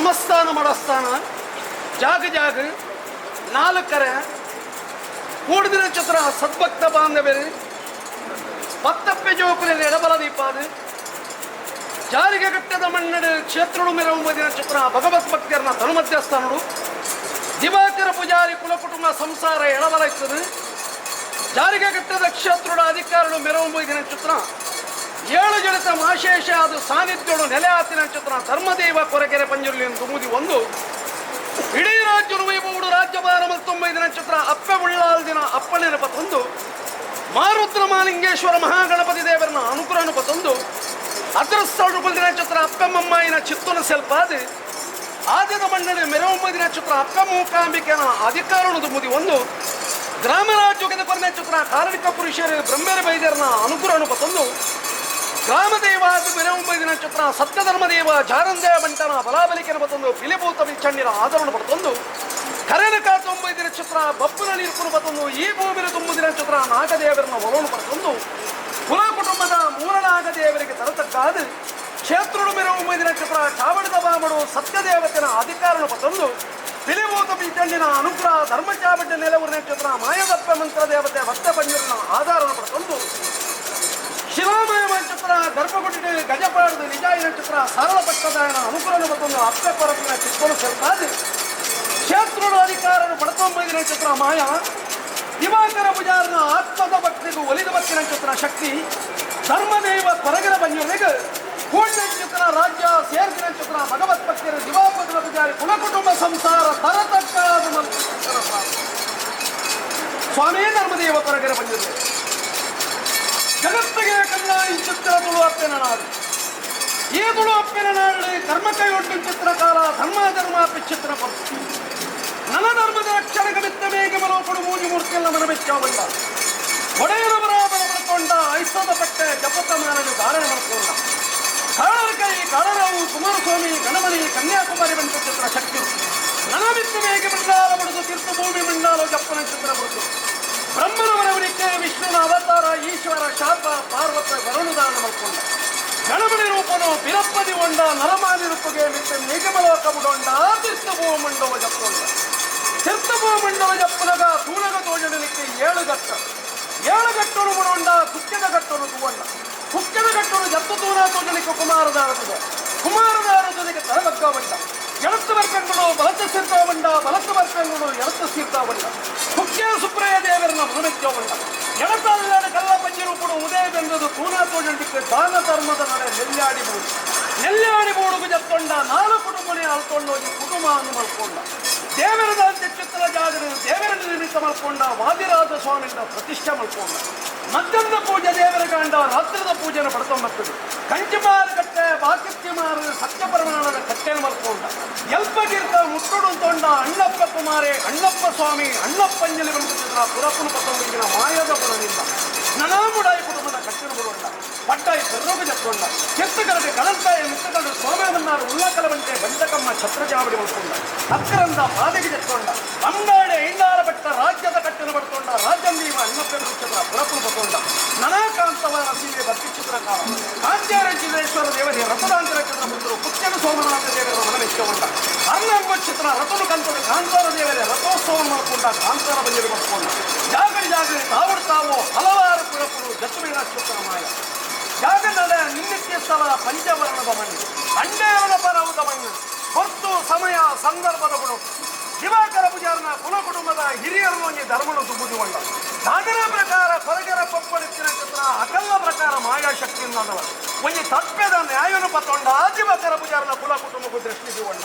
ಸಮಸ್ಥಾನ ಮಡಸ್ಥಾನ ಜಾಗ ಜಾಗ ನಾಲ್ಕರೆ ಕೂಡಿದಿನ ಚಿತ್ರ ಸದ್ಭಕ್ತ ಬಾಂಧವ್ಯರು ಪತ್ತಪ್ಪೆ ಜೋಕುಲಿನ ಎಡಬಲ ದೀಪಾದು ಜಾರಿಗೆ ಕಟ್ಟದ ಮಣ್ಣಡು ಕ್ಷೇತ್ರಡು ಮೆರವಂಬದಿನ ಚಿತ್ರ ಭಗವತ್ ಭಕ್ತಿಯರನ್ನ ತನುಮಧ್ಯಸ್ಥಾನಡು ದಿವಾಕರ ಪೂಜಾರಿ ಕುಲಕುಟುಂಬ ಸಂಸಾರ ಎಡಬಲ ಇರ್ತದೆ ಜಾರಿಗೆ ಕಟ್ಟದ ಕ್ಷೇತ್ರಡ ಅಧಿಕಾರಗಳು ಮೆರವಂಬದಿನ ಚಿತ್ರ ಏಳು ಜಡಿತ ಮಾಶೇಷ ಅದು ಸಾನ್ನಿಧ್ಯಗಳು ನೆಲೆ ಆತಿನ ಚಿತ್ರ ಧರ್ಮದೇವ ಕೊರಗೆರೆ ಪಂಜುರ್ಲಿ ತುಂಬುದಿ ಒಂದು ಇಡೀ ರಾಜ್ಯನು ವೈಭವಡು ರಾಜ್ಯಭಾರ 95 ಚಿತ್ರ ಅಪ್ಪೆ ಉಳ್ಳಾಲ್ ದಿನ ಅಪ್ಪಣೆನ ಪತ್ತೊಂದು ಮಾರುದ್ರ ಮಾಲಿಂಗೇಶ್ವರ ಮಹಾಗಣಪತಿ ದೇವರನ್ನ ಅನುಗ್ರಹನ ಪತ್ತೊಂದು ಅದೃಷ್ಟರು ದಿನ ಚಿತ್ರ ಅಪ್ಪೆಮ್ಮಯ್ಯನ ಚಿತ್ತನ ಸೆಲ್ಪಾದು ಆದ್ಯದ ಮಣ್ಣಲ್ಲಿ ಮೆರವಂಬದಿನ ಚಿತ್ರ ಅಪ್ಪ ಮೂಕಾಂಬಿಕೆನ ಅಧಿಕಾರನು ತುಂಬುದಿ ಒಂದು ಗ್ರಾಮ ರಾಜ್ಯದ ಕೊರನೆ ಚಿತ್ರ ಕಾರಣಿಕ ಪುರುಷರು ಬ್ರಹ್ಮೇರ ವೈದ್ಯರನ್ನ ಅನುಗ್ರಹನ ಪತ್ತೊಂದು ಗ್ರಾಮದೇವ ಮೆರವಂಬದಿನ ಚಿತ್ರ ಸತ್ಯಧರ್ಮದೇವ ಜಾರಂದೇವ ಬಂಟನ ಬಲಾಬಲಿಕೆನ ಪತ್ತೊಂದು ಪಿಲಿಭೂತ ವಿಚಣ್ಣಿನ ಆದರಣ ಪಡ್ತೊಂದು ಕರೆನಕ 95 ಚಿತ್ರ ಬಪ್ಪುನ ನೀರ್ಪುನ ಪತ್ತೊಂದು ಈ ಭೂಮಿನ ತುಂಬುದಿನ ಚಿತ್ರ ನಾಗದೇವರನ್ನ ಒಲೋಣ ಪಡ್ತೊಂದು ಕುಲ ಕುಟುಂಬದ ಮೂಲ ನಾಗದೇವರಿಗೆ ತರತಕ್ಕಾದ ಕ್ಷೇತ್ರಡು ಮೆರವಂಬದಿನ ಚಿತ್ರ ಚಾವಣದ ಬಾಮಡು ಸತ್ಯದೇವತೆನ ಅಧಿಕಾರನ ಪತ್ತೊಂದು ಪಿಲಿಭೂತ ವಿಚಣ್ಣಿನ ಅನುಗ್ರಹ ಧರ್ಮಚಾಬಡ್ಡ ನೆಲವೂರಿನ ಚಿತ್ರ ಮಾಯದಪ್ಪ ಮಂತ್ರ ದೇವತೆ ಭಕ್ತ ಪಂಜುರನ ಆಧಾರನ ಪಡ್ತೊಂದು ಶಿಲಾಮಯ ಚಿತ್ರ ಗರ್ಭಗುಡಿಗೆ ಗಜಪಾಡದ ನಿಜಾಯಿನ ಚಿತ್ರ ಸರಳ ಪಟ್ಟದಾಯನ ಅನುಗ್ರಹನ ಮತ್ತೊಂದು ಅಪ್ಪ ಪರಪಿನ ಚಿತ್ರನು ಸೇರ್ತಾದೆ ಕ್ಷೇತ್ರದ ಅಧಿಕಾರನು ಪಡ್ಕೊಂಬೈದಿನ ಚಿತ್ರ ಮಾಯ ದಿವಾಕರ ಪೂಜಾರನ ಆತ್ಮದ ಭಕ್ತಿಗೂ ಒಲಿದ ಭಕ್ತಿನ ಚಿತ್ರ ಶಕ್ತಿ ಧರ್ಮದೇವ ಕೊರಗರ ಬಂಜನಿಗೆ ಕೂಡಿನ ಚಿತ್ರ ರಾಜ್ಯ ಸೇರ್ದಿನ ಚಿತ್ರ ಭಗವತ್ ಭಕ್ತಿಯರ ದಿವಾಕರ ಪೂಜಾರಿ ಕುಲಕುಟುಂಬ ಸಂಸಾರ ತರತಕ್ಕಾದ ಸ್ವಾಮಿ ಧರ್ಮದೇವ ಕೊರಗರ ಬಂಜನಿ ಜಗತ್ತಿಗೆ ಕನ್ನ ಈ ಚಿತ್ರ ತುಳು ಅಪ್ಪಿನ ನಾಡು ಈ ತುಳು ಅಪ್ಪಿನ ನಾಡು ಕರ್ಮ ಕೈಗೊಟ್ಟು ಚಿತ್ರಕಾಲ ಧರ್ಮ ಚಿತ್ರ ಕೊಟ್ಟು ನನ್ನ ಧರ್ಮದ ಅಕ್ಷರಕ ಬಿತ್ತ ಮೇಗೆ ಮಲೋಪಡು ಮೂಜಿ ಮೂರ್ತಿಯಲ್ಲ ಮನಬೆಚ್ಚವಲ್ಲ ಒಡೆಯನ ಬರಾಬರ ಪಡ್ಕೊಂಡ ಐಸದ ಪಟ್ಟೆ ಜಪತ ಮಾನವ ಧಾರಣ ಮಾಡ್ಕೊಂಡ ಕಾಳರ ಕೈ ಕಾಳರಾವು ಕುಮಾರಸ್ವಾಮಿ ಗಣಮಣಿ ಕನ್ಯಾಕುಮಾರಿ ಬಂದ ಚಿತ್ರ ಶಕ್ತಿ ನನ್ನ ಬಿತ್ತ ಮೇಗೆ ಮಂಡಾಲ ಬಡಿದು ತೀರ್ಥಭೂಮಿ ಮಂಡಾಲ ಜಪ್ಪನ ಚಿತ್ರ ಬರುದು ಬ್ರಹ್ಮನ ಮನವರಿಕೆ ವಿಷ್ಣುನ ಅವತಾರ ಈಶ್ವರ ಶಾಪ ಪಾರ್ವತ ವರುಣದಾನ ಮಾಡ್ಕೊಂಡ ಗಣಮಣಿ ರೂಪನು ಬಿರಪ್ಪದಿ ಹೊಂಡ ನರಮಾನಿ ರೂಪಗೆ ಮಿತ್ತ ನಿಗಮಲೋಕ ಬಿಡೊಂಡ ತೀರ್ಥಭೂ ಮಂಡವ ಜಪ್ಪೊಂಡ ತೀರ್ಥಭೂ ಮಂಡವ ಜಪ್ಪನಗ ತೂಳಗ ತೋಜಡಲಿಕ್ಕೆ ಏಳು ಗಟ್ಟರು ಬಿಡೊಂಡ ಕುಕ್ಕೆದ ಗಟ್ಟರು ತೂವಂಡ ಕುಕ್ಕೆದ ಗಟ್ಟರು ಜತ್ತು ತೂರ ತೋಜಲಿಕ್ಕೆ ಕುಮಾರದಾರದಿದೆ ಕುಮಾರದಾರದಿಗೆ ತರಬಗ್ಗ ಬಂಡ ಎಳತ್ತು ಬರ್ಕಂಗಳು ಬಲತ್ತು ಸಿರ್ತಾ ಬಂಡ ಬಲತ್ತು ಬರ್ಕಂಗಳು ಎಳತ್ತು ಸಿರ್ತಾ ಬಂಡ ಮುಖ್ಯ ಸುಪ್ರಯ ದೇವರನ್ನ ಮನಮೆಚ್ಚೋಬಂಡ ಎಳತಲ್ಲಾಡ ಕಲ್ಲ ಪಂಜರು ಕೂಡ ಉದಯ ಬೆಂದದು ತೂನಾ ತೋಜಂಡಿಕ್ಕೆ ದಾನ ಧರ್ಮದ ನಡೆ ನೆಲ್ಲಾಡಿಬೋಡುಗು ಜಪ್ಕೊಂಡ ನಾಲ್ಕು ಕುಟುಂಬನೇ ಅಳ್ಕೊಂಡೋಗಿ ಕುಟುಂಬ ಅನ್ನು ಮಲ್ಕೊಂಡ ದೇವರದ ಚಿತ್ರ ಜಾಗರು ದೇವರ ನಿರ್ಮಿತ ಮಲ್ಕೊಂಡ ವಾದಿರಾಜ ಸ್ವಾಮಿಯಿಂದ ಪ್ರತಿಷ್ಠೆ ಮಲ್ಕೊಂಡ ಮಧ್ಯಾಹ್ನ ಪೂಜೆ ದೇವರ ಕಾಂಡ ರಾತ್ರದ ಪೂಜೆನ ಪಡ್ಕೊಂಬರ್ತದೆ ಕಂಚಿಮಾರು ಕಟ್ಟೆ ಬಾಕಿತ್ಯಮಾರು ಸತ್ಯಪರಮಾಣದ ಕಟ್ಟೆಯನ್ನು ಮಲ್ಕೊಂಡ ಎಲ್ಪಗಿರ್ತ ಮುಟ್ಟುಡು ತೊಂಡ ಅಣ್ಣಪ್ಪ ಕುಮಾರಿ ಅಣ್ಣಪ್ಪ ಸ್ವಾಮಿ ಅಣ್ಣಪ್ಪಂಜಲಿ ಬಂದಿದ್ದ ಪುರಪುನ ಪತ್ತೊಂದಿನ ಮಾಯದ ಪುರದಿಂದ ನನಾಮುಡಾಯಿ ಕುಟುಂಬದ ಕಟ್ಟೆನ ಬರುವಂಡ ಪಟ್ಟಾಯಿ ಕರ್ರೋಗ ಜತ್ಕೊಂಡ ಕೆತ್ತಗರಗೆ ಕಳಂತಾಯ ಮಿತ್ತಗರು ಸೋಮೇವನ್ನಾರು ಉಳ್ಳಕಲವಂತೆ ಬಂಡಕಮ್ಮ ಛತ್ರಜಾವಡಿ ಮಲ್ಕೊಂಡ ಅಕ್ಕರಂದ ಬಾದಿಗೆ ಜತ್ಕೊಂಡ ಅಂಗಾಡೆ ಇಂಡಾರ ಬೆಟ್ಟ ರಾಜ್ಯದ ಕಟ್ಟೆನ ಪಡ್ಕೊಂಡ ರಾಜ್ಯಂದೀವ ಅಣ್ಣಪ್ಪ ವೃಕ್ಷದ ಪುರಪುನ ಪತ್ತೊಂಡ ನನಾಕಾಂತವರ ಸೀರೆ ಭಕ್ತಿ ಚಿತ್ರಕಾಲ ಕಾಂತ್ಯಾರ ಜಿಲ್ಲೇಶ್ವರ ದೇವರಿಗೆ ರಥದಾಂತರ ಚಿತ್ರ ಬಂದರು ಕುಚ್ಚನ ಸೋಮನಾಥ ದೇವರ ಮನಮೆಚ್ಚಕೊಂಡ ಅರ್ಣಂಗ ಚಿತ್ರ ರಥನು ಕಂತದ ಕಾಂತಾರ ದೇವರೇ ರಥೋತ್ಸವ ಮಾಡಿಕೊಂಡ ಕಾಂತಾರ ಬಂಜರಿ ಮಾಡ್ಕೊಂಡ ಜಾಗಡಿ ತಾವಡು ತಾವು ಹಲವಾರು ಪುರಪುರು ಜತ್ಮೇಳ ಚಿತ್ರ ಮಾಯ ಜಾಗದ ನಿಮಿತ್ಯ ಸ್ಥಳ ಪಂಚವರ್ಣದ ಮಣ್ಣು ಅಂಡೇವನ ಪರವದ ಮಣ್ಣು ಹೊತ್ತು ಸಮಯ ಸಂದರ್ಭದ ಗುಣ ದಿವಾಕರ ಪೂಜಾರನ ಕುಲ ಕುಟುಂಬದ ಹಿರಿಯರನ್ನು ಧರ್ಮನ ತುಂಬುದಿಕೊಂಡ ನಾಗರ ಪ್ರಕಾರ ಕೊರಗರ ಪಪ್ಪಳಿಸಿನ ಚಿತ್ರ ಅಕಲ್ಲ ಪ್ರಕಾರ ಮಾಯಾಶಕ್ತಿಯಿಂದ ಒಂದು ತಪ್ಪದ ನ್ಯಾಯವನ್ನು ಪತ್ತೊಂಡ ದಿವಾಕರ ಪೂಜಾರನ ಕುಲ ಕುಟುಂಬಕ್ಕೂ ದೃಷ್ಟಿಸಿಕೊಂಡ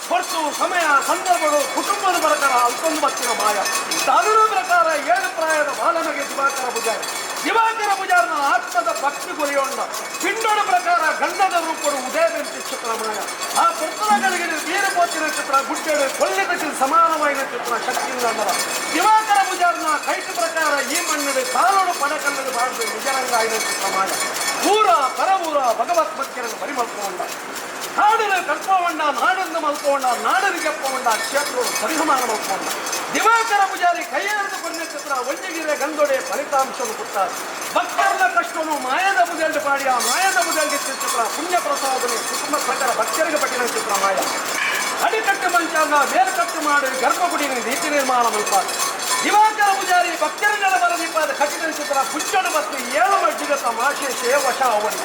ಹೊತ್ತು ಸಮಯ ಸಂದರ್ಭಗಳು ಕುಟುಂಬದ ಪ್ರಕಾರ ಅಲ್ಕೊಂದು ಭಕ್ತಿನ ಮಾಯ ಅದರ ಪ್ರಕಾರ 7 ಪ್ರಾಯದ ಬಾಲನಿಗೆ ದಿವಾಕರ ಪೂಜಾರನ ಆತ್ಮದ ಭಕ್ತಿ ಗುರಿಯೊಂಡ ಪಿಂಡೋಡ ಪ್ರಕಾರ ಗಂಧದ ರೂಪರು ಉದಯದಂತೆ ಚಿತ್ರ ಮಾಯ ಆ ಪುಸ್ತಕಗಳಿಗೆ ವೀರಪೋತಿನ ಚಿತ್ರ ಗುಡ್ಡೆಡು ಕೊಲ್ಲಿದಕ್ಕೆ ಸಮಾನವಾದ ಚಿತ್ರ ಶಕ್ತಿಯಿಂದ ದಿವಾಕರ ಪೂಜಾರನ ಕೈಟ್ ಪ್ರಕಾರ ಈ ಮಣ್ಣು ಕಾಲೋಡು ಪಡಕಲ್ಲದು ಮಾಡಿದ ನಿಜರಂಗ ಆಯ್ದ ಚಿತ್ರ ಮಾಯ ಊರ ಪರವೂರ ಭಗವತ್ ಭಕ್ತಿಯನ್ನು ಪರಿಮಲ್ಕೊಂಡ ನಾಡನ್ನು ಕಲ್ಪಕೊಂಡ ನಾಡನ್ನು ಮಲ್ಕೊಂಡ ನಾಡನಿಗೆ ಎಪ್ಪಕೊಂಡ ಕ್ಷೇತ್ರಗಳು ಸರಿಸಮಾನ ಮಲ್ಕೊಂಡ ದಿವಾಕರ ಪೂಜಾರಿ ಕೈಯೆರೆದು ಕೊನೆ ಚಿತ್ರ ಒಂಜಿಗಿರೆ ಗಂದೊಡೆ ಫಲಿತಾಂಶವನ್ನು ಕೊಟ್ಟಾರೆ ಭಕ್ತರ ಕಷ್ಟವನ್ನು ಮಾಯದ ಬುದೆಲ್ಡು ಪಾಡಿ ಆ ಮಾಯದ ಬುದೆಲ್ಗೆ ಚಿತ್ರ ಪುಣ್ಯ ಪ್ರಸಾದನೆ ಕುಟುಂಬ ಪ್ರಕಾರ ಭಕ್ತರಿಗೆ ಪಟ್ಟಿನ ಚಿತ್ರ ಮಾಯ ಮೇಲ್ಕಟ್ಟು ಮಾಡಿ ಗರ್ಭಗುಡಿ ನೀತಿ ನಿರ್ಮಾಣ ಮಲ್ಪಾದ ದಿವಾಕರ ಪೂಜಾರಿ ಭಕ್ತರನ್ನೆಲ್ಲ ಬರದೀಪಾದ ಕಟ್ಟಿದ ಚಿತ್ರ ಪುಚ್ಚಡು ಬತ್ತಿ ಏಳು ಮಡ್ಡಿಗ ತಮಾಷೆ ವಶ ಅವನ್ನ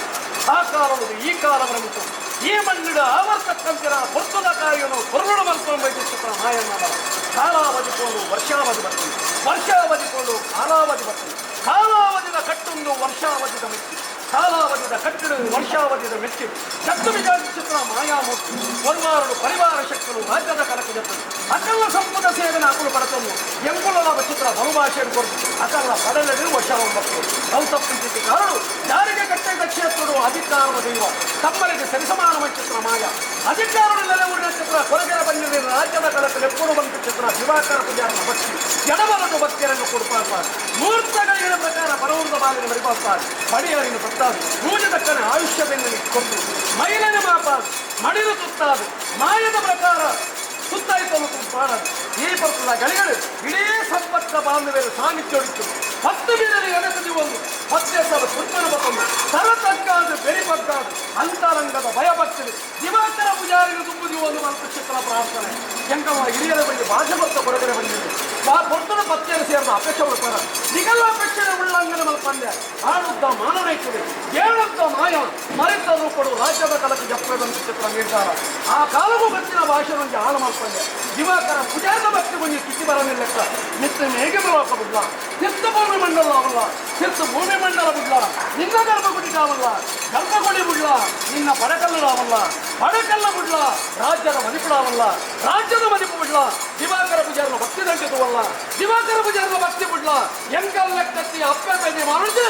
ಆ ಕಾಲವುದು ಈ ಕಾಲ ಭ್ರಮಿತು ಈ ಮಣ್ಣಿಡ ಆವರ್ತಕ್ಕಂತಿರ ಹೊತ್ತದ ಕಾಯಿಯನ್ನು ಕೊರಳು ಮಲ್ಕೊಂಡು ಚಿತ್ರ ಮಾಯನ್ನ ಕಾಲಾವಧಿ ಕೊಂಡು ವರ್ಷಾವಧಿ ಬರ್ತೀನಿ ವರ್ಷಾವಧಿ ಕೊಂಡು ಕಾಲಾವಧಿ ಬರ್ತೀನಿ ಕಾಲಾವಧಿದ ಕಟ್ಟೊಂದು ವರ್ಷಾವಧಿದ ಮೆಚ್ಚಿ ಕಾಲಾವಧಿದ ಕಟ್ಟಿಡ ವರ್ಷಾವಧಿದ ಮೆಚ್ಚಿ ಜತ್ತು ವಿಜಾತಿ ಚಿತ್ರ ಮಾಯಾಮೂರ್ತಿ ಒರ್ವಾರಡು ಪರಿವಾರ ಶಕ್ತರು ರಾಜ್ಯದ ಕನಕ ಜತ್ತರು ಅಕಲ್ಲ ಸಂಪದ ಸೇವನೆ ಹಾಕಲು ಪಡತನ್ನು ಎಂಕುಲಲಾಭ ಚಿತ್ರ ಬಹುಭಾಷೆಯನ್ನು ಕೊಟ್ಟು ಅಕಲ್ಲ ಪಡಲಡಿ ವರ್ಷಾವಂಬತ್ತು ಅವು ತಪ್ಪಿದ್ದಕ್ಕೆ ಕಾರಣ ಜಾರಿಗೆ ಕಟ್ಟೆದ ಕ್ಷೇತ್ರಗಳು ಅಧಿಕಾರದ ದೈವ ತಮ್ಮರಿಗೆ ಸರಿಸಮಾನ ಚಿತ್ರ ಮಾಯ ಅಧಿಕಾರದ ನೆಲೆಯೂರಿನ ಚಿತ್ರ ಕೊರಗೆರ ಬಂದಿರುವ ರಾಜ್ಯದ ಕಲಕ್ಕೆ ಎಪ್ಪುಡು ಬಂದ ಚಿತ್ರ ದಿವಾಕರ ಪೂಜಾರನ ಭಕ್ತಿ ಎಡಬಲದ ಭಕ್ತಿಯರನ್ನು ಕೊಡುತ್ತಾರೆ ಮುಹೂರ್ತಗಳಿನ ಪ್ರಕಾರ ಬರವೂರದ ಬಾಗಿನ ಮರಿಪಾಡ್ತಾರೆ ಪಡಿಯರಿನ ಬತ್ತಾದು ಮೂಜದಕ್ಕನೆ ಆಯುಷ್ಯದಲ್ಲಿ ಕೊಟ್ಟು ಮೈಲನ ಮಾಪಾದು ಮಡಿಲು ತುತ್ತಾದು ಮಾಯದ ಪ್ರಕಾರ ಸುತ್ತಾಯಿತಲು ಪಾಡದು ಈ ಬರ್ತದ ಗಳಿಗಳು ಇಡೀ ಸಂಪರ್ಕ ಬಾಂಧವ್ಯರು ಸಾನ್ನಿಧ್ಯ 10 ಬೀರಲ್ಲಿ ಎನಕದಿ ಒಂದು 10 ಸಾವಿರ ಸುತ್ತನ ಬತ್ತೊಂದು ಸರತಕ್ಕಾದ ಬೆರಿಪಕ್ಕಾದು ಅಂತರಂಗದ ಭಯಭಕ್ತಿದೆ ದಿವಾಕರ ಪೂಜಾರಿನ ತುಂಬುದಿ ಒಂದು ಮಂತ್ರಚಿತ್ರ ಪ್ರಾರ್ಥನೆ ಎಂಕವ ಹಿರಿಯರ ಬಗ್ಗೆ ಭಾಷೆ ಬರ್ತ ಹೊರಗಡೆ ಬಂದಿದೆ ಹೊರತನ ಪತ್ತೆಯನ್ನು ಸೇರಿದ ಅಪೇಕ್ಷೆ ಬರ್ತಾರ ನಿಗಲ್ಲ ಅಪೇಕ್ಷೆ ಉಲ್ಲಂಘನೆ ಮಲ್ಪಂದ್ಯ ಆಡುತ್ತ ಮಾನವೈಕ್ಯದೆ ಏಳುತ್ತ ಮಾಯ ಮರೆತರು ಕೊಡು ರಾಜ್ಯದ ಕಲಕ್ಕೆ ಜಪ್ಪದಂತ ಚಿತ್ರ ನಿರ್ಧಾರ ಆ ಕಾಲವೂ ಗೊತ್ತಿನ ಭಾಷೆಯೊಂದು ಹಾಳು ಮಲ್ಪಂದ್ಯ ದಿವಾಕರ ಪೂಜಾರಿನ ಭಕ್ತಿ ಬಂದು ಕಿತ್ತಿ ಬರಲಿ ಲೆಕ್ಕ ನಿತ್ಯ ಮೇಘ ಬರೋಕ ಬಿಡ್ಲ ತೀರ್ಥ ಭೂಮಿ ಮಂಡಲ ಅವಲ್ಲ ತೀರ್ಥ ಭೂಮಿ ಮಂಡಲ ಬಿಡ್ಲ ನಿನ್ನ ಗರ್ಭಗುಡಿ ಕಾವಲ್ಲ ಗರ್ಭಗುಡಿ ಬಿಡ್ಲ ನಿನ್ನ ಪಡಕಲ್ಲವಲ್ಲ ಪಡಕಲ್ಲ ಬಿಡ್ಲ ರಾಜ್ಯದ ಮದಿಪುಡವಲ್ಲ ರಾಜ್ಯದ ಮದಿಪು ಬಿಡ್ಲ ದಿವಾಕರ ಪೂಜಾರನ ಭಕ್ತಿ ದಂಡಿತವಲ್ಲ ದಿವಾಕರ ಪೂಜಾರನ ಭಕ್ತಿ ಬಿಡ್ಲ ಎಂಕಲ್ ಲೆಕ್ಕತ್ತಿ ಅಪ್ಪೆ ಬೆಂದಿ ಮಾಡಿದ್ದು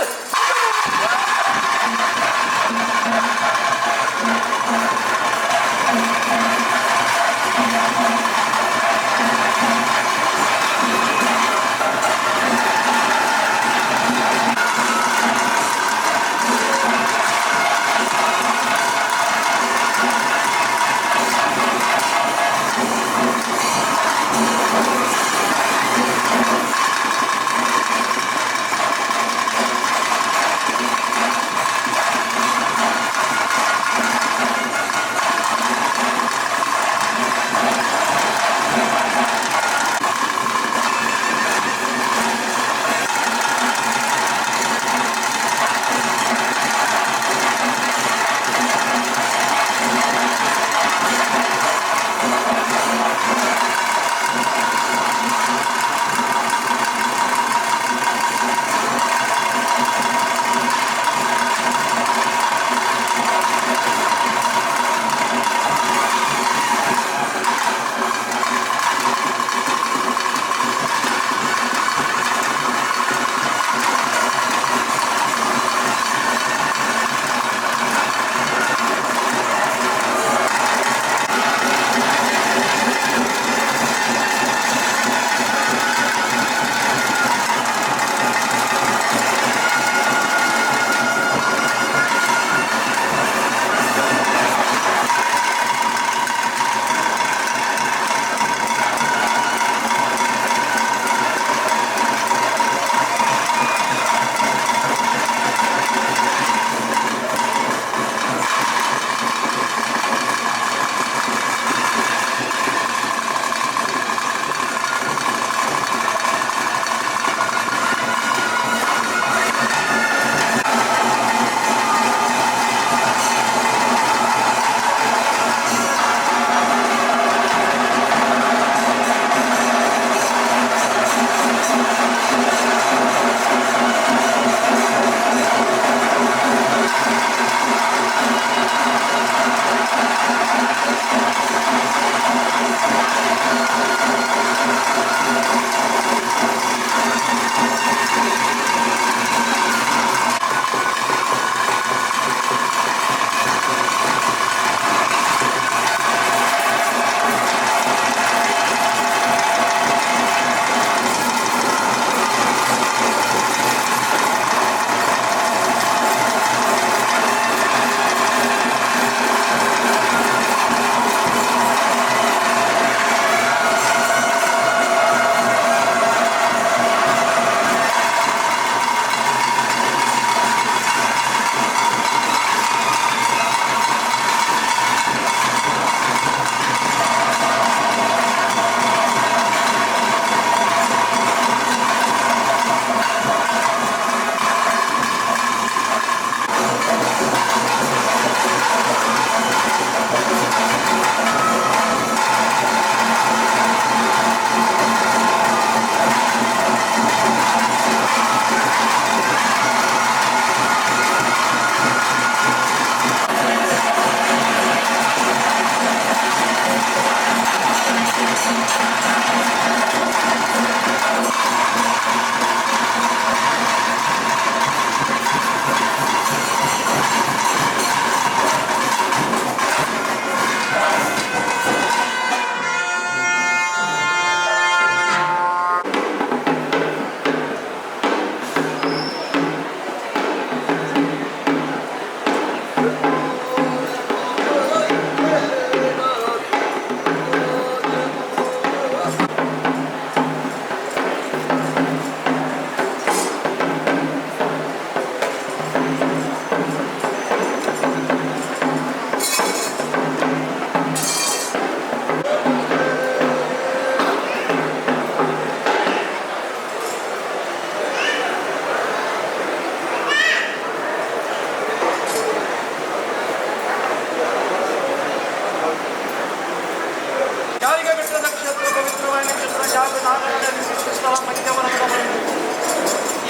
ಚಿತ್ರಗಳ ಪಂಚವರ್ಣದ ಮಂದಿರ.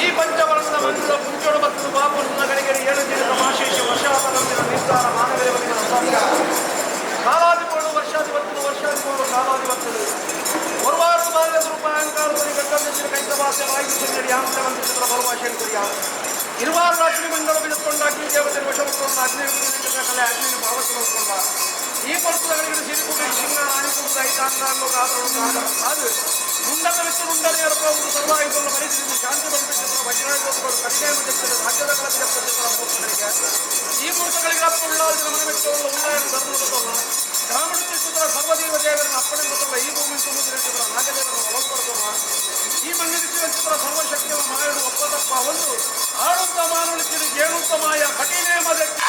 ಈ ಪಂಚವರ್ಣದ ಮಂದಿರ ಮುಂಚೋಣ ಮತ್ತು ಬಾಪುರದ ಕಡೆಗೆ 7 ದಿನದ ಮಾಶೇಷ ವರ್ಷಾಪನಂದಿನ ನಿರ್ಧಾರ ಮಾನವೀಯ ಬಗೆಯ ಅಸಾಧ್ಯ ಕಾಲಾಧಿಪಗಳು ವರ್ಷಾಧಿಪತ್ಯಗಳು ವರ್ಷಾಧಿಪಗಳು ಕಾಲಾಧಿಪತ್ಯಗಳು ಒರ್ವಾರು ಬಾಲ್ಯ ರೂಪ ಅಹಂಕಾರದಲ್ಲಿ ಗಟ್ಟಂದಿನ ಕೈತ ಭಾಷೆ ವಾಯು ಚೆನ್ನಡಿ ಆಮಂದ ಬಂದಿದ್ದ ಬರುವಾಶೆ ಕುರಿಯ ಇರುವಾರು ರಾತ್ರಿ ಮಂಡಲ ಬಿಡುತ್ಕೊಂಡು ಅಗ್ನಿ ದೇವತೆ ವಶಮುಕೊಂಡು ಅಗ್ನಿ ಕಲೆ ಅಗ್ನಿಯನ್ನು ಭಾವಸಿಕೊಂಡ ಈ ಪರ್ವತಗಳಿಗೆ ಸಿರಿಕುಡಿ ಸಿಂಹ ರಾಣಿಕುಂಡ ಐತಾಂಗಾಂಗ ಅದು ಮುಂಡದ ಬಿಟ್ಟು ಮುಂಡನೆ ಎರಬಹುದು ಸರ್ವಾಯುಧವನ್ನು ಪರಿಸ್ಥಿತಿ ಶಾಂತಿ ಬಂದಿದ್ದ ಭಜನಾಯುಧಗಳು ಕಡಿಮೆ ಮುಗಿಸಿದ ರಾಜ್ಯದ ಕಲಸಿದ ಮೂರ್ತಗಳಿಗೆ ಈ ಮೂರ್ತಗಳಿಗೆ ಅಪ್ಪುಳ್ಳಾದಿನ ಮನಮೆಚ್ಚುವ ಉಳ್ಳಾಯನ ಧರ್ಮದಲ್ಲ ಕಾಮಡುತ್ತಿದ್ದ ಸರ್ವದೇವ ದೇವರನ್ನು ಅಪ್ಪಣೆಗೊತ್ತಲ್ಲ ಈ ಭೂಮಿ ಸಮುದ್ರ ನಾಗದೇವರನ್ನು ಒಳಪಡುತ್ತಲ್ಲ ಈ ಮಣ್ಣಿನ ಚಿತ್ರ ಸರ್ವಶಕ್ತಿಯನ್ನು ಮಾಯನು ಒಪ್ಪದಪ್ಪ ಒಂದು ಆಡುತ್ತ ಮಾನವಳಿಸಿದ ಜೇನುತ್ತ ಮಾಯ ಕಠಿಣೇ ಮದಕ್ಕೆ